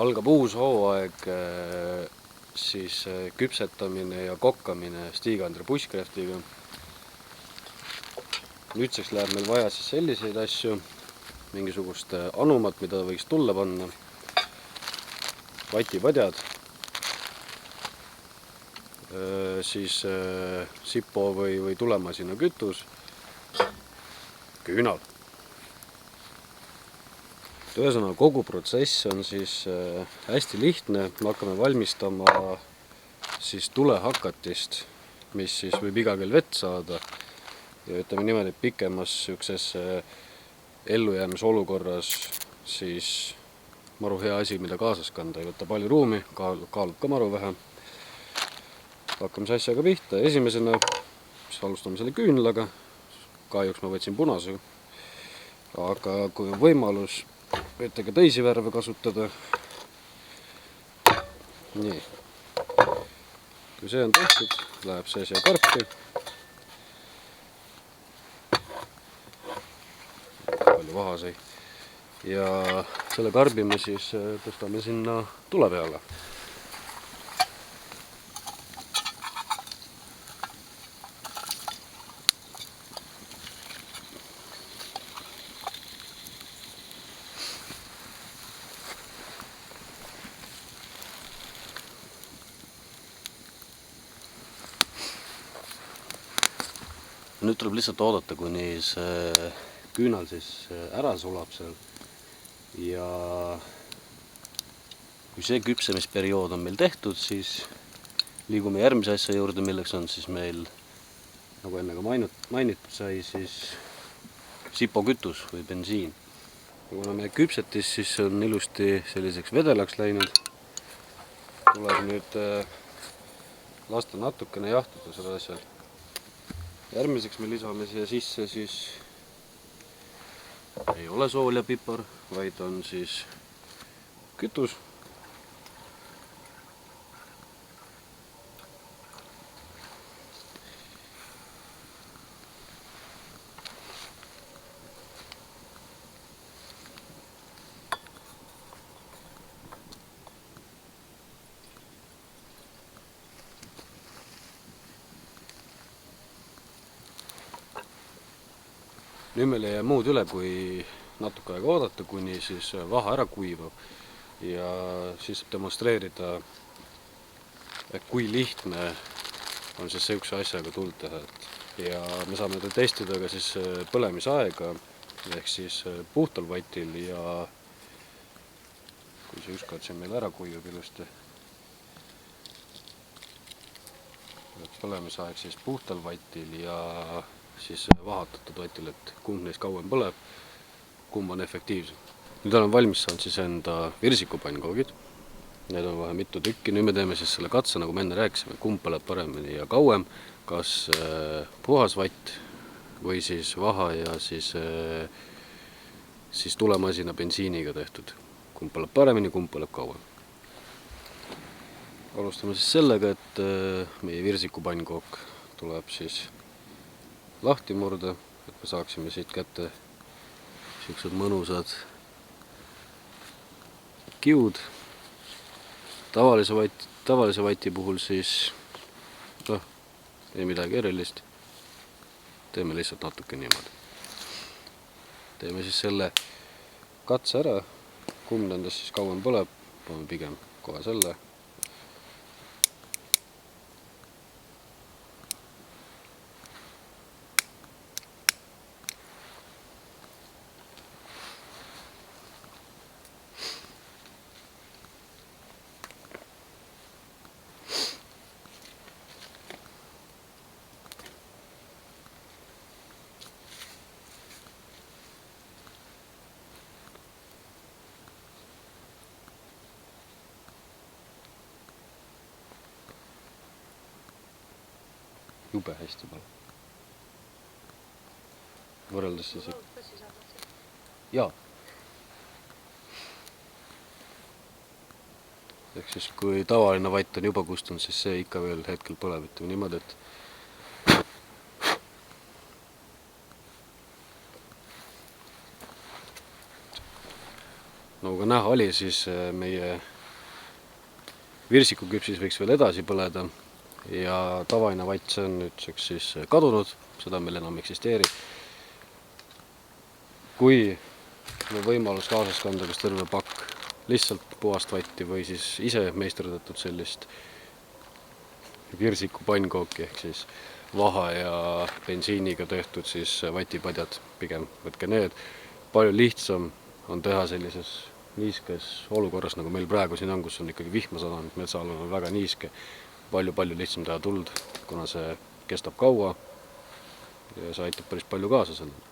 Algab uus hooaeg, siis küpsetamine ja kokkamine Stig-Andre bushcraftiga. Nüüdseks läheb meil vaja siis selliseid asju, mingisugust anumat, mida võiks tulle panna, vatipadjad, siis sipo või tulemasina kütus, küünal. Ühesõnaga, kogu protsess on siis hästi lihtne. Me hakkame valmistama siis tulehakatist, mis siis võib iga kell vett saada. Ja ütleme niimoodi, et pikemas sükses ellujäämise olukorras siis maru hea asi, mida kaasas kanda. Ei võta palju ruumi, kaalub ka maru vähe. Hakkame see asjaga pihta. Esimesena alustame selle küünlaga. Kahjuks ma võtsin punase. Aga kui on võimalus, võite ka teisi värve kasutada. Nii. Kui see on tehtud, läheb see siia karpi. Palju vahasei. Ja selle karbi me siis tõstame sinna tule peale. Nüüd tuleb lihtsalt oodata, kuni see küünal siis ära sulab seal. Ja kui see küpsemisperiood on meil tehtud, siis liigume järgmise asja juurde, milleks on siis meil, nagu enne ka mainitud sai, siis sipokütus või bensiin. Kuna meie küpsetis siis on ilusti selliseks vedelaks läinud, tuleb nüüd lasta natukene jahtuda selle asjal. Järgmiseks me lisame siia sisse siis, ei ole sool ja pipar, vaid on siis kütus. Nüüd meil ei jää muud üle, kui natuke aega oodata, kuni siis vaha ära kuivab. Ja siis saab demonstreerida, et kui lihtne on siis sihukese asjaga tuld teha. Ja me saame testida ka siis põlemisaega, ehk siis puhtal vatil. Ja kui see ükskord siin meil ära kuivab ilusti, põlemisaeg siis puhtal vatil ja siis vahatatud vatil, et kumb neist kauem põleb, kumb on efektiivsem. Nüüd olen valmis saanud siis enda virsikupankoogid. Need on vahe mitu tükki. Nüüd me teeme siis selle katse, nagu me enne rääkisime, kumb põleb paremini ja kauem, kas puhas vatt või siis vaha ja siis tulemasina bensiiniga tehtud. Kumb põleb paremini, kumb põleb kauem. Alustame siis sellega, et meie virsikupankook tuleb siis lahti murda, et me saaksime siit kätte siuksed mõnusad kiud. Tavalise vati puhul siis ei midagi erilist. Teeme lihtsalt natuke niimoodi. Teeme siis selle katse ära, kumb nendest siis kauem põleb, paneme pigem kohe selle. Jube hästi palun. Võrreldes siis... Jaa. Ehk siis kui tavaline vatt on juba kustunud, siis see ikka veel hetkel põleb, ütleme niimoodi, et nagu ka näha oli, siis meie virsikuküpsis võiks veel edasi põleda ja tavaline vatt, see on nüüdseks siis kadunud, seda meil enam eksisteeri. Kui on võimalus kaasas kanda kas terve pakk lihtsalt puhast vatti või siis ise meisterdatud sellist virsiku pannkooki ehk siis vaha ja bensiiniga tehtud siis vatipadjad, pigem võtke need. Palju lihtsam on teha sellises niiskes olukorras, nagu meil praegu siin on, kus on ikkagi vihma sadanud, metsaalune on väga niiske, palju lihtsam teha tuld, kuna see kestab kaua ja see aitab päris palju kaasa sellele.